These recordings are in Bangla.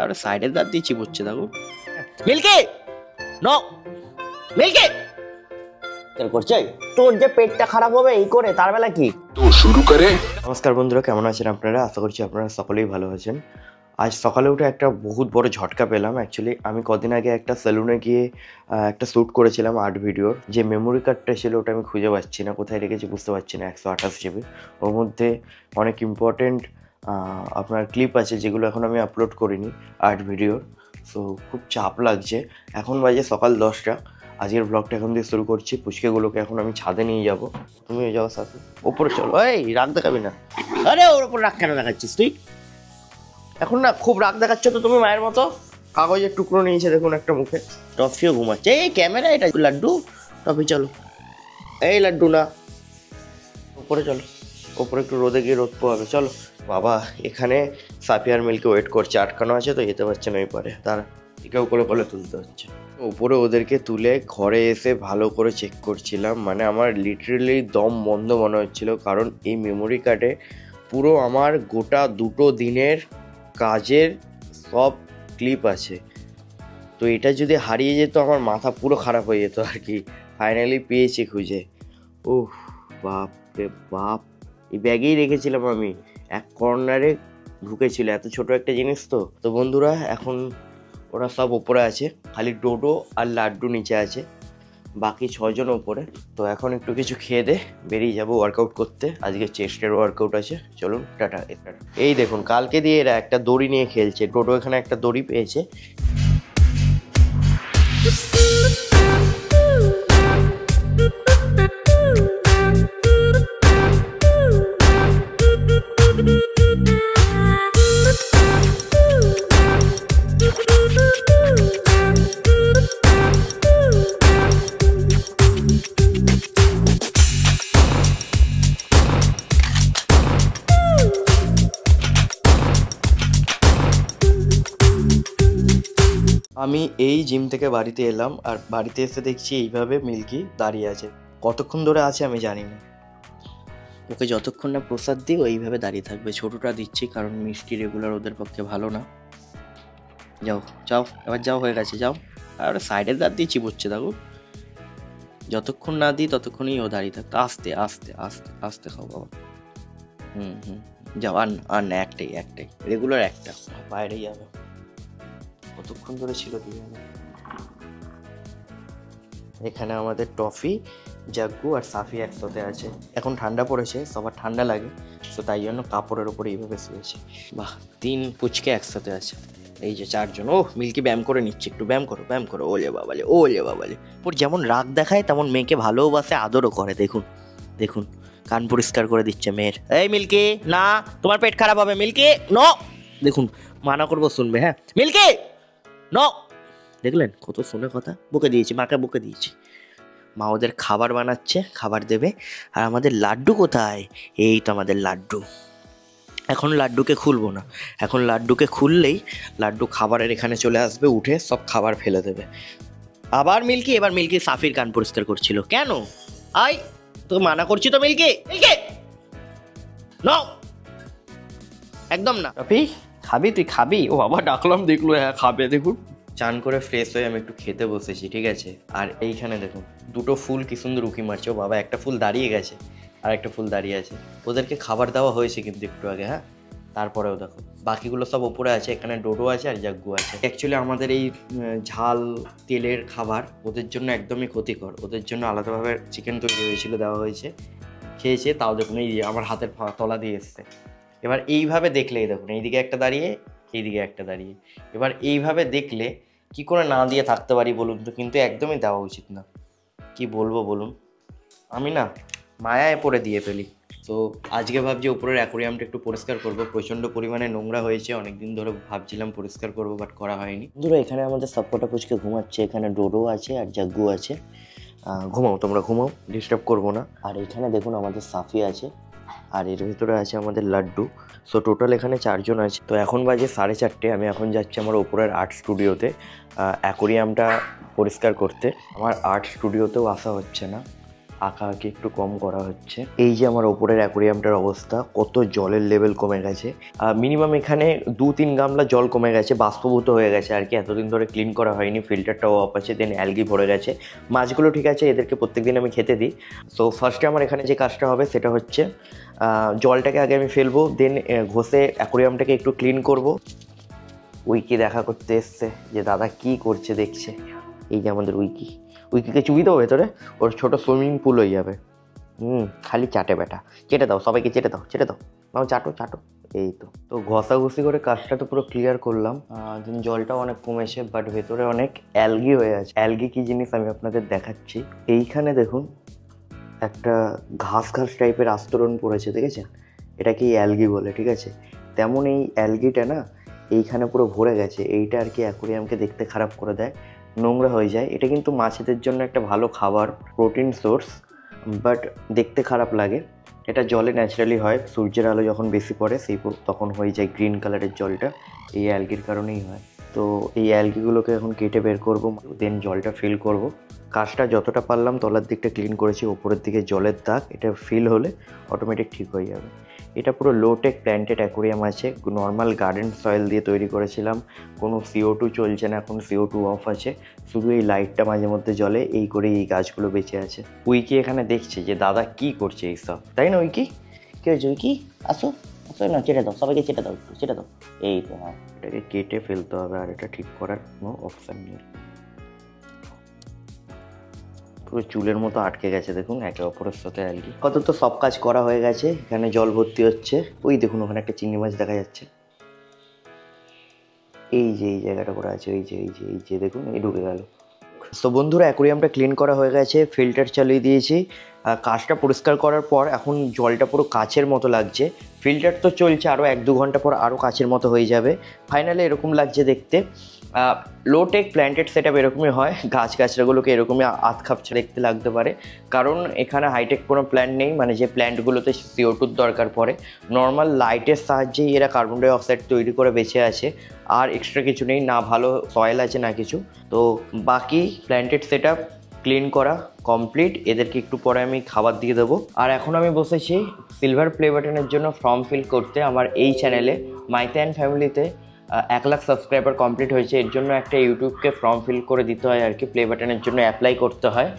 আর সাইডের দাঁত দিয়ে চিবুচ্ছে দেখো। মিল্কি নো মিল্কি করছে তোর যে পেটটা খারাপ হবে এই করে, তার বেলা কি তো শুরু করে। নমস্কার বন্ধুরা, কেমন আছেন আপনারা? আশা করছি আপনারা সকলেই ভালো আছেন। আজ সকালে উঠে একটা বহুত বড় ঝটকা পেলাম। অ্যাকচুয়ালি আমি কদিন আগে একটা সেলুনে গিয়ে একটা শ্যুট করেছিলাম আর্ট ভিডিওর। যে মেমোরি কার্ডটা ছিল ওটা আমি খুঁজে পাচ্ছি না, কোথায় রেখেছি বুঝতে পারছি না। 128 জিবি, ওর মধ্যে অনেক ইম্পর্টেন্ট আপনার ক্লিপ আছে যেগুলো এখন আমি আপলোড করিনি আর্ট ভিডিওর। সো খুব চাপ লাগছে। এখন বাজে সকাল 10টা। আজকের ব্লগটা এখন দিয়ে শুরু করছি। পুচকেগুলোকে এখন আমি ছাদে নিয়ে যাব। তুমি যাও সাথে, ওপরে চলো। এই রাগ দেখাবি না। আরে ওর ওপর রাগ কেন দেখাচ্ছিস তুই? এখন না খুব রাগ দেখাচ্ছ তো তুমি মায়ের মতো। কাগজের টুকরো নিয়েছে দেখুন একটা মুখে। টফিও ঘুমাচ্ছে। এই ক্যামেরা, এটা লাড্ডু। টফি চলো। এই লাড্ডু না, উপরে চলো। ওপরে একটু রোদে গিয়ে রোদ পোয়াবে, চলো। বাবা এখানে সাফিয়ার মিলকে ওয়েট করছে, আটকানো আছে তো যেতে পারছে না। ওই পারে তার একেও করে কোলে তুলতে হচ্ছে। উপরে ওদেরকে তুলে ঘরে এসে ভালো করে চেক করছিলাম। মানে আমার লিটারেলি দম বন্ধ মনে হচ্ছিল, কারণ এই মেমোরি কার্ডে পুরো আমার গোটা 2 দিনের কাজের সব ক্লিপ আছে। তো এটা যদি হারিয়ে যেত আমার মাথা পুরো খারাপ হয়ে যেত আর কি। ফাইনালি পেয়েছি খুঁজে। ওহ বাপ রে বাপ, এই ব্যাগেই রেখেছিলাম আমি, এক কর্নারে ঢুকেছিল। এত ছোট একটা জিনিস তো বন্ধুরা এখন ওরা সব ওপরে আছে, খালি ডোডো আর লাড্ডু নিচে আছে, বাকি 6 জন ওপরে। তো এখন একটু কিছু খেয়ে দে বেরিয়ে যাবো ওয়ার্কআউট করতে। আজকে চেস্টের ওয়ার্কআউট আছে, চলুন টাটা। এই দেখুন কালকে দিয়ে এরা একটা দড়ি নিয়ে খেলছে। ডোডো এখানে একটা দড়ি পেয়েছে। আমি এই জিম থেকে বাড়িতে এলাম, আর বাড়িতে এসে দেখছি এইভাবে মিল্কি দাঁড়িয়ে আছে। কতক্ষণ ধরে আছে আমি জানি না। ওকে যতক্ষণ না প্রসাদ দিই ওইভাবে দাঁড়িয়ে থাকবে। ছোটোটা দিচ্ছি কারণ মিষ্টি রেগুলার ওদের পক্ষে ভালো না। যাও যাও, এবার যাও, হয়ে গেছে, যাও। আর সাইডের দাঁত দিয়ে চিবুচ্ছে দেখো। যতক্ষণ না দিই ততক্ষণই ও দাঁড়িয়ে থাকতো। আস্তে আস্তে আস্তে আস্তে খাও বাবা। যাও। আর না, একটাই রেগুলার একটা, বাইরে যাবে। কতক্ষণ ধরে ছিল দিয়ে। এখানে আমাদের টফি, জাগ্গু আর সাফি একসাথে আছে। এখন ঠান্ডা পড়েছে, সবার ঠান্ডা লাগে, তো তাই জন্য কাপড়ের ওপরে এইভাবে শুয়েছে। বাহ, 3 পুচকে একসাথে আছে। এই যে 4 জন। ও মিল্কি ব্যায়াম করে নিচ্ছে, একটু ব্যায়াম করো। ওলে বাবালে। ওর যেমন রাগ দেখায় তেমন মেয়েকে ভালোবাসে, আদরও করে। দেখুন কান পরিষ্কার করে দিচ্ছে মেয়ের। এই মিল্কি না, তোমার পেট খারাপ হবে। মিল্কি নো, দেখুন মানা করবো শুনবে। হ্যাঁ মিল্কি নো, দেখলেন কত শুনে কথা। বকে দিয়েছি, মাকে বকে দিয়েছি। মা ওদের খাবার বানাচ্ছে, খাবার দেবে। আর আমাদের লাড্ডু কোথায়? এই তো আমাদের লাড্ডু। এখন লাড্ডুকে খুলবো না, এখন লাড্ডুকে খুললেই লাড্ডু খাবারের এখানে চলে আসবে, উঠে সব খাবার ফেলে দেবে। আবার মিল্কি, এবার মিল্কি সাফির কান পরিষ্কার করছিল। কেন আই তো মানা করছি তো। মিল্কি নো, একদম না। সাফি খাবি? তুই খাবি? ও বাবা ডাকলাম, দেখলো হ্যাঁ খাবে। দেখুন চান করে ফ্রেশ হয়ে আমি একটু খেতে বসেছি, ঠিক আছে। আর এইখানে দেখুন 2টো ফুল কি সুন্দর উঁকি মারছে। ও বাবা, একটা ফুল দাঁড়িয়ে গেছে আর একটা ফুল দাঁড়িয়ে আছে। ওদেরকে খাবার দেওয়া হয়েছে কিন্তু একটু আগে। হ্যাঁ, তারপরেও দেখো বাকিগুলো সব ওপরে আছে। এখানে ডোডো আছে আর জাগ্গু আছে। অ্যাকচুয়ালি আমাদের এই ঝাল তেলের খাবার ওদের জন্য একদমই ক্ষতিকর। ওদের জন্য আলাদাভাবে চিকেন তৈরি হয়েছিল, দেওয়া হয়েছে, খেয়েছে। তাও দেখুন এই আমার হাতের তলা দিয়ে এসছে। এবার এইভাবে দেখলেই দেখুন, এইদিকে একটা দাঁড়িয়ে, এইদিকে একটা দাঁড়িয়ে। এবার এইভাবে দেখলে কি করে না দিয়ে থাকতে পারি বলুন তো? কিন্তু একদমই দেওয়া উচিত না। কি বলবো বলুন, আমি না মায়ায় পড়ে দিয়ে ফেলি। তো আজকে ভাবছি উপরের অ্যাকোরিয়ামটা একটু পরিষ্কার করবো। প্রচণ্ড পরিমাণে নোংরা হয়েছে, অনেকদিন ধরে ভাবছিলাম পরিষ্কার করবো, বাট করা হয়নি। ধরো এখানে আমাদের সবকটা পুচকে ঘুমাচ্ছে। এখানে ডোডো আছে আর জাগ্গু আছে। ঘুমাও তোমরা, ঘুমাও, ডিস্টার্ব করবো না। আর এখানে দেখুন আমাদের সাফি আছে, আর এর ভিতরে আছে আমাদের লাড্ডু। সো টোটাল এখানে 4 জন আছে। তো এখন বাজে 4:30। আমি এখন যাচ্ছি আমার ওপরের আর্ট স্টুডিওতে অ্যাকোরিয়ামটা পরিষ্কার করতে। আমার আর্ট স্টুডিওতেও আসা হচ্ছে না, আঁকা আঁকি একটু কম করা হচ্ছে। এই যে আমার ওপরের অ্যাকোরিয়ামটার অবস্থা, কত জলের লেভেল কমে গেছে। মিনিমাম এখানে 2-3 গামলা জল কমে গেছে, বাষ্পভূত হয়ে গেছে আর কি। এতদিন ধরে ক্লিন করা হয়নি, ফিল্টারটাও অফ আছে, দেন অ্যালগি ভরে গেছে। মাছগুলো ঠিক আছে, এদেরকে প্রত্যেকদিন আমি খেতে দিই। সো ফার্স্টে আমার এখানে যে কাজটা হবে সেটা হচ্ছে জলটাকে আগে আমি ফেলবো, দেন ঘষে অ্যাকোরিয়ামটাকে একটু ক্লিন করব। উইকি দেখা করতে এসছে যে দাদা কি করছে দেখছে। এই যে আমাদের উইকিকে চুবি দেবো ভেতরে, ওর ছোট সুইমিং পুল হয়ে যাবে। খালি চাটে বেটা, চেটে দাও, সবাইকে চেটে দাও, নাও চাটো। এই তো ঘষাঘষি করে কাজটা তো পুরো ক্লিয়ার করলাম। জলটাও অনেক কমেছে, বাট ভেতরে অনেক অ্যালগি হয়ে আছে। অ্যালগি কি জিনিস আমি আপনাদের দেখাচ্ছি। এইখানে দেখুন একটা ঘাস টাইপের আস্তরণ পড়েছে, দেখেছেন? এটাকে অ্যালগি বলে, ঠিক আছে? তেমন এই অ্যালগিটা না এইখানে পুরো ভরে গেছে। এইটা আর কি অ্যাকোরিয়ামকে দেখতে খারাপ করে দেয়, নোংরা হয়ে যায়। এটা কিন্তু মাছেদের জন্য একটা ভালো খাবার, প্রোটিন সোর্স, বাট দেখতে খারাপ লাগে। এটা জলে ন্যাচারালি হয়, সূর্যের আলো যখন বেশি পড়ে তখন হয়ে যায় গ্রিন কালারের জলটা, এই অ্যালগির কারণেই হয়। তো এই অ্যালগিগুলোকে এখন কেটে বের করব, দেন জলটা ফিল করব। কাজটা যতটা পারলাম তলার দিকটা ক্লিন করেছি, ওপরের দিকে জলের দাগ, এটা ফিল হলে অটোমেটিক ঠিক হয়ে যাবে। এটা পুরো লোটেক প্ল্যান্টেড অ্যাকোরিয়াম আছে, নর্মাল গার্ডেন সয়েল দিয়ে তৈরি করেছিলাম। কোনো CO2 চলছে না, এখন CO2 অফ আছে, শুধু এই লাইটটা মাঝে মধ্যে জ্বলে, এই করে এই গাছগুলো বেঁচে আছে। উইকি এখানে দেখছে যে দাদা কি করছে এইসব, তাই না উইকি? কি হয়েছে উইকি? আসো না, চেটে দাও, সবাইকে চেটে দাও, এই তো। হ্যাঁ, এটাকে কেটে ফেলতে হবে, আর এটা ঠিক করার কোনো অপশান নেই। পুরো চুলের মতো আটকে গেছে দেখুন একে অপরের সাথে আর কি। কত তো সব কাজ করা হয়ে গেছে, এখানে জল ভর্তি হচ্ছে। ওই দেখুন ওখানে একটা চিংড়ি মাছ দেখা যাচ্ছে, এই যে এই জায়গাটা করে আছে, এই যে দেখুন এই ঢুকে গেল। তো বন্ধুরা, অ্যাকোরিয়ামটা ক্লিন করা হয়ে গেছে, ফিল্টার চালিয়ে দিয়েছি। কাঁচটা পরিষ্কার করার পর এখন জলটা পুরো কাচের মতো লাগছে। ফিল্টার তো চলছে, আরও 1-2 ঘন্টা পর আরও কাচের মতো হয়ে যাবে। ফাইনালি এরকম লাগছে দেখতে। লোটেক প্ল্যান্টেড সেট আপ এরকমই হয়, গাছগাছড়াগুলোকে এরকমই আধখাপছা দেখতে লাগতে পারে, কারণ এখানে হাইটেক কোনো প্ল্যান্ট নেই। মানে যে প্ল্যান্টগুলোতে CO2 দরকার পড়ে, নর্মাল লাইটের সাহায্যেই এরা কার্বন ডাই অক্সাইড তৈরি করে বেঁচে আছে, আর এক্সট্রা কিছু নেই, না ভালো সয়েল আছে না কিছু। তো বাকি প্ল্যান্টেড সেট আপ ক্লিন করা কমপ্লিট, এদেরকে একটু পরে আমি খাবার দিয়ে দেবো। আর এখন আমি বসেছি সিলভার প্লে বাটনের জন্য ফর্ম ফিল করতে। আমার এই চ্যানেলে মাইতে অ্যান্ড ফ্যামিলিতে 1 লাখ সাবস্ক্রাইবার কমপ্লিট হয়েছে, এর জন্য একটা ইউটিউবকে ফর্ম ফিল করে দিতে হয় আর কি, প্লে বাটনের জন্য অ্যাপ্লাই করতে হয়।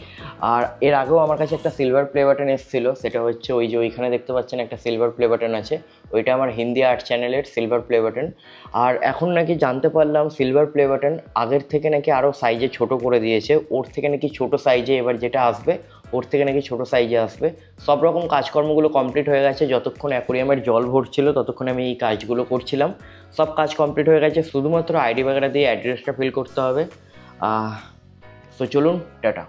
আর এর আগেও আমার কাছে একটা সিলভার প্লে বাটন এসেছিলো, সেটা হচ্ছে ওই যে ওইখানে দেখতে পাচ্ছেন একটা সিলভার প্লে বাটন আছে, ওইটা আমার হিন্দি আর্ট চ্যানেলের সিলভার প্লে বাটন। আর এখন নাকি জানতে পারলাম সিলভার প্লে বাটন আগের থেকে নাকি আরও সাইজে ছোট করে দিয়েছে, ওর থেকে নাকি ছোট সাইজে এবার যেটা আসবে ওর থেকে নাকি ছোটো সাইজে আসবে। সব রকম কাজকর্মগুলো কমপ্লিট হয়ে গেছে, যতক্ষণ অ্যাকোরিয়ামের জল ভরছিল ততক্ষণ আমি এই কাজগুলো করছিলাম। সব কাজ কমপ্লিট হয়ে গেছে, শুধুমাত্র আইডি বাগেরা দিয়ে অ্যাড্রেসটা ফিল করতে হবে। সো চলুন, টাটা।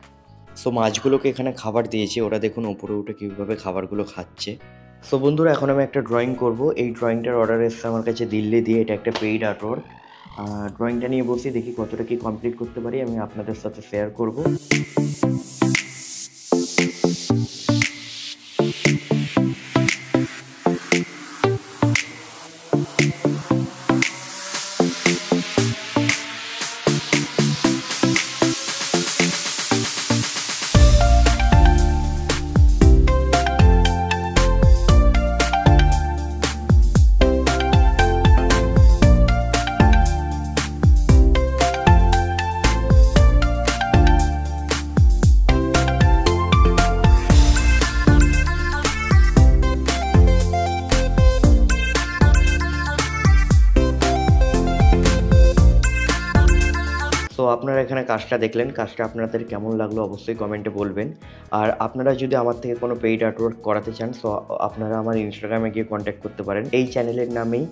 সো মাছগুলোকে এখানে খাবার দিয়েছি, ওরা দেখুন উপরে উঠে কীভাবে খাবারগুলো খাচ্ছে। সো বন্ধুরা, এখন আমি একটা ড্রয়িং করব। এই ড্রয়িংটার অর্ডার এসছে আমার কাছে দিল্লি দিয়ে, এটা একটা পেইড আর্টওয়ার্ক। ড্রয়িংটা নিয়ে বসি, দেখি কতটা কি কমপ্লিট করতে পারি, আমি আপনাদের সাথে শেয়ার করব। তো আপনারা এখানে কাজটা দেখলেন, কাজটা আপনাদের কেমন লাগলো অবশ্যই কমেন্টে বলবেন। আর আপনারা যদি আমার থেকে কোনো পেইড আর্টওয়ার্ক করাতে চান, সো আপনারা আমার ইনস্টাগ্রামে গিয়ে কন্ট্যাক্ট করতে পারেন। এই চ্যানেলের নামেই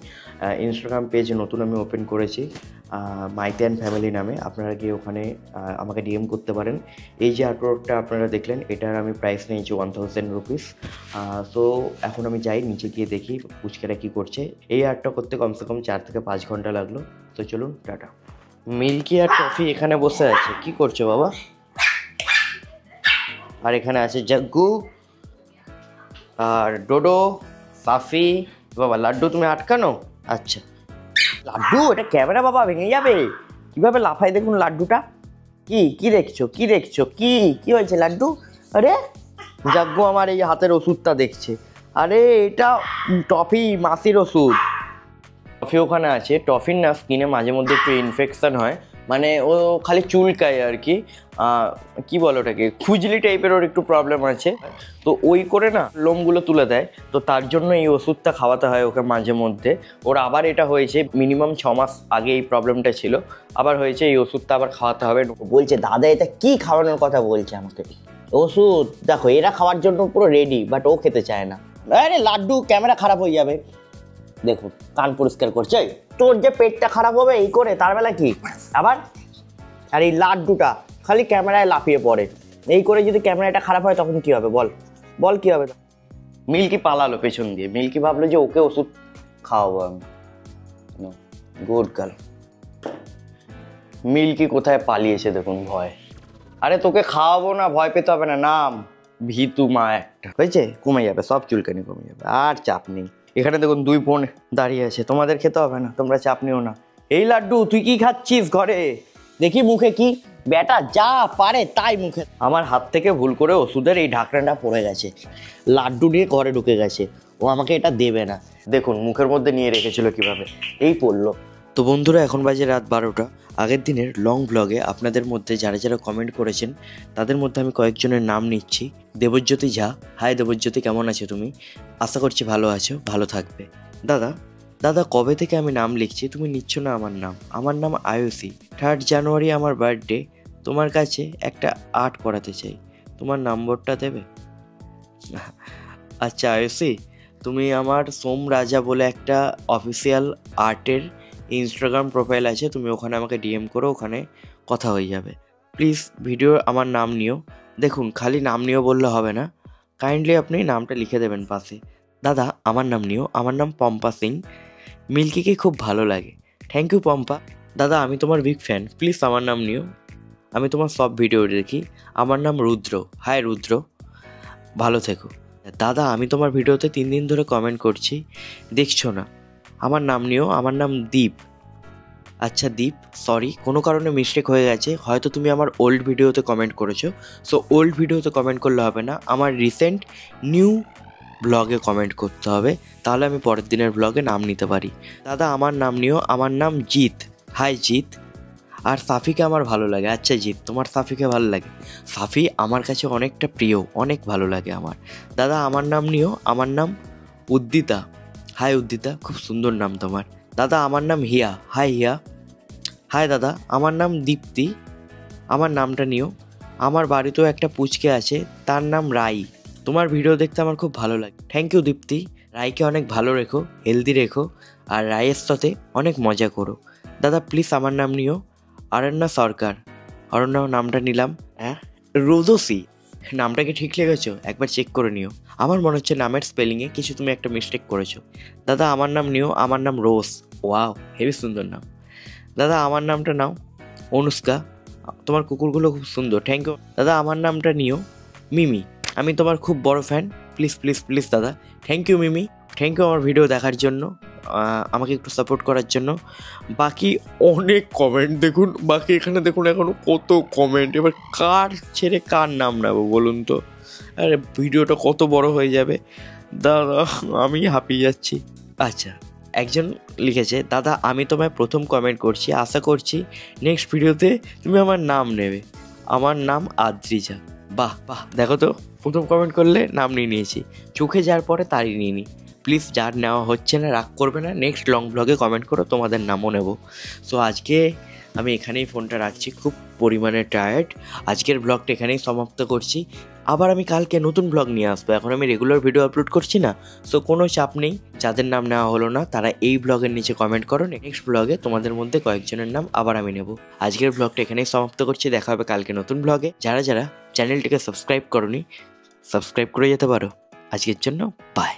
ইনস্টাগ্রাম পেজ নতুন আমি ওপেন করেছি, মাইতে অ্যান্ড ফ্যামিলি নামে। আপনারা গিয়ে ওখানে আমাকে DM করতে পারেন। এই যে আর্টওয়ার্কটা আপনারা দেখলেন, এটার আমি প্রাইস নিয়েছি 1000 রুপিস। সো এখন আমি যাই নিচে গিয়ে দেখি পুচকেরা কী করছে। এই আর্টটা করতে কমসে কম 4 থেকে 5 ঘন্টা লাগলো। তো চলুন, টাটা। মিল্কি আর টফি এখানে বসে আছে, কি করছো বাবা? আর এখানে আছে জাগ্গু আর ডোডো, সাফি। বাবা লাড্ডু তুমি আটকানো? আচ্ছা লাড্ডু, এটা ক্যামেরা বাবা ভেঙে যাবে। কিভাবে লাফাই দেখুন লাড্ডুটা। কি দেখছো কি হয়েছে লাড্ডু? আরে যাগ্য আমার এই হাতের ওষুধটা দেখছে। আরে এটা টফি, মাসির ওষুধ। টফি ওখানে আছে। টফির না স্কিনে মাঝে মধ্যে একটু ইনফেকশন হয়, মানে ও খালি চুলকায় আর কি। কি বলো ওটাকে, খুজলি টাইপের ওর একটু প্রবলেম আছে, তো ওই করে না লোমগুলো তুলে দেয়, তো তার জন্য এই ওষুধটা খাওয়াতে হয় ওকে মাঝে মধ্যে। ওর আবার এটা হয়েছে, মিনিমাম 6 মাস আগে এই প্রবলেমটা ছিল, আবার হয়েছে, এই ওষুধটা আবার খাওয়াতে হবে। বলছে দাদা এটা কি খাওয়ানোর কথা বলছে আমাকে, ওষুধ দেখো এরা খাওয়ার জন্য পুরো রেডি, বাট ও খেতে চায় না। আরে লাড্ডু ক্যামেরা খারাপ হয়ে যাবে, দেখুন কান পরিষ্কার করছে। তোর যে পেটটা খারাপ হবে এই করে, তার বেলা কি আবার। আর এই লাড্ডুটা খালি ক্যামেরায় লাফিয়ে পড়ে, এই করে যদি ক্যামেরাটা খারাপ হয় তখন কি হবে বল, বল কি হবে। মিল্কি পালালো পেছন দিয়ে। মিল্কি ভাবলো যে ওকে ওষুধ খাওয়াবো আমি। Good girl. মিল্কি কোথায় পালিয়েছে দেখুন, ভয়। আরে তোকে খাওয়াবো না, ভয় পেতে হবে না, নাম ভিতু মা একটা। হয়েছে, কমে যাবে, সব চুলকানি কমে যাবে, আর চাপ নেই। এখানে দেখুন 2 বোন দাঁড়িয়ে আছে, তোমাদের খেতে হবে না, তোমরা চাপ নিও না। এই লাড্ডু তুই কি খাচ্ছিস ঘরে? দেখি মুখে কি, বেটা যা পারে তাই মুখে। আমার হাত থেকে ভুল করে ওষুধের এই ঢাকনাটা পড়ে গেছে, লাড্ডু নিয়ে ঘরে ঢুকে গেছে, ও আমাকে এটা দেবে না। দেখুন মুখের মধ্যে নিয়ে রেখেছিল কিভাবে, এই পড়লো। তো বন্ধুরা, এখন বাজে রাত 12টা। আগের দিনের লং ব্লগে আপনাদের মধ্যে যারা যারা কমেন্ট করেছেন তাদের মধ্যে আমি কয়েকজনের নাম নিচ্ছি। দেবজ্যোতি ঝা, হাই দেবজ্যোতি, কেমন আছো তুমি? আশা করছি ভালো আছো, ভালো থাকবে। দাদা কবে থেকে আমি নাম লিখছি, তুমি নিচ্ছ না আমার নাম? আমার নাম আয়ুষী, 3rd জানুয়ারি আমার বার্থডে। তোমার কাছে একটা আর্ট করাতে চাই, তোমার নম্বরটা দেবে? আচ্ছা আয়ুষী, তুমি আমার সোম রাজা বলে একটা অফিসিয়াল আর্টের ইনস্টাগ্রাম প্রোফাইল আছে, তুমি ওখানে আমাকে ডিএম করো, ওখানে কথা হয়ে যাবে। প্লিজ ভিডিও আমার নাম নিও। দেখুন খালি নাম নিও বললে হবে না, কাইন্ডলি আপনি নামটা লিখে দেবেন পাশে। দাদা আমার নাম নিও, আমার নাম পম্পা সিং, মিল্কিকে খুব ভালো লাগে। Thank you Pompa. দাদা আমি তোমার বিগ ফ্যান, প্লিজ আমার নাম নিও, আমি তোমার সব ভিডিও দেখি। আমার নাম রুদ্র, হাই রুদ্র, ভালো থেকো। দাদা আমি তোমার ভিডিওতে 3 দিন ধরে কমেন্ট করছি, দেখছো না, আমার নাম নিও, আমার নাম দীপ। আচ্ছা দীপ, সরি কোনো কারণে মিস্টেক হয়ে গেছে, হয়তো তুমি আমার ওল্ড ভিডিওতে কমেন্ট করেছো, সো ওল্ড ভিডিওতে কমেন্ট করলে হবে না, আমার রিসেন্ট নিউ ব্লগে কমেন্ট করতে হবে, তাহলে আমি পরের দিনের ব্লগে নাম নিতে পারি। দাদা আমার নাম নিও, আমার নাম জিৎ, হাই জিৎ। আর সাফিকে আমার ভালো লাগে। আচ্ছা জিৎ, তোমার সাফিকে ভালো লাগে? সাফি আমার কাছে অনেকটা প্রিয়, অনেক ভালো লাগে আমার। দাদা আমার নাম নিও, আমার নাম উদ্দিতা, হাই উদ্দিতা, খুব সুন্দর নাম তোমার। দাদা আমার নাম হিয়া, হাই হিয়া। হাই দাদা, আমার নাম দীপ্তি, আমার নামটা নিও। আমার বাড়িতেও একটা পুচকে আছে, তার নাম রাই, তোমার ভিডিও দেখতে আমার খুব ভালো লাগে। থ্যাংক ইউ দীপ্তি। রাইকে অনেক ভালো রেখো, হেলদি রেখো, আর রাইয়ের সাথে অনেক মজা করো। দাদা প্লিজ আমার নাম নিও, অরণ্যা সরকার। অরণ্যা নামটা নিলাম। হ্যাঁ রোজসি, নামটা কি ঠিক লিখেছো? একবার চেক করে নিও, আমার মনে হচ্ছে নামের স্পেলিংয়ে কিছু তুমি একটা মিস্টেক করেছো। দাদা আমার নাম নিও, আমার নাম রোজ, ওয়াও হেবি সুন্দর নাম। দাদা আমার নামটা নাও, অনুষ্কা, তোমার কুকুরগুলো খুব সুন্দর, থ্যাংক ইউ। দাদা আমার নামটা নিও, মিমি, আমি তোমার খুব বড় ফ্যান, প্লিজ প্লিজ প্লিজ দাদা। Thank you Mimi, thank you আমার ভিডিও দেখার জন্য, আমাকে একটু সাপোর্ট করার জন্য। বাকি অনেক কমেন্ট দেখুন, বাকি এখানে দেখুন এখনও কত কমেন্ট, এবার কার ছেড়ে কার নাম নেবো বলুন তো? আরে ভিডিওটা কত বড় হয়ে যাবে, দাদা আমি হাঁপিয়ে যাচ্ছি। আচ্ছা একজন লিখেছে, দাদা আমি তোমায় প্রথম কমেন্ট করছি, আশা করছি নেক্সট ভিডিওতে তুমি আমার নাম নেবে। আমার নাম আদ্রিজা। বাহ বাহ, দেখো তো প্রথম কমেন্ট করলে নাম নিয়ে নিয়েছি, চোখে যার পরে তারই নিয়ে নিই। প্লিজ যার নেওয়া হচ্ছে না রাগ করবে না, নেক্সট লং ব্লগে কমেন্ট করো, তোমাদের নামও নেব। সো আজকে আমি এখানেই ফোনটা রাখছি, খুব পরিমাণে টায়ার্ড। আজকের ব্লগটা এখানেই সমাপ্ত করছি, আবার আমি কালকে নতুন ব্লগ নিয়ে আসবো। এখন আমি রেগুলার ভিডিও আপলোড করছি না, সো কোনো চাপ নেই। যাদের নাম নেওয়া হলো না তারা এই ব্লগের নিচে কমেন্ট করো, নেক্সট ব্লগে তোমাদের মধ্যে কয়েকজনের নাম আবার আমি নেব। আজকের ব্লগটা এখানেই সমাপ্ত করছি, দেখা হবে কালকে নতুন ব্লগে। যারা যারা চ্যানেলটিকে সাবস্ক্রাইব করোনি, সাবস্ক্রাইব করে যেতে পারো। আজকের জন্য বাই।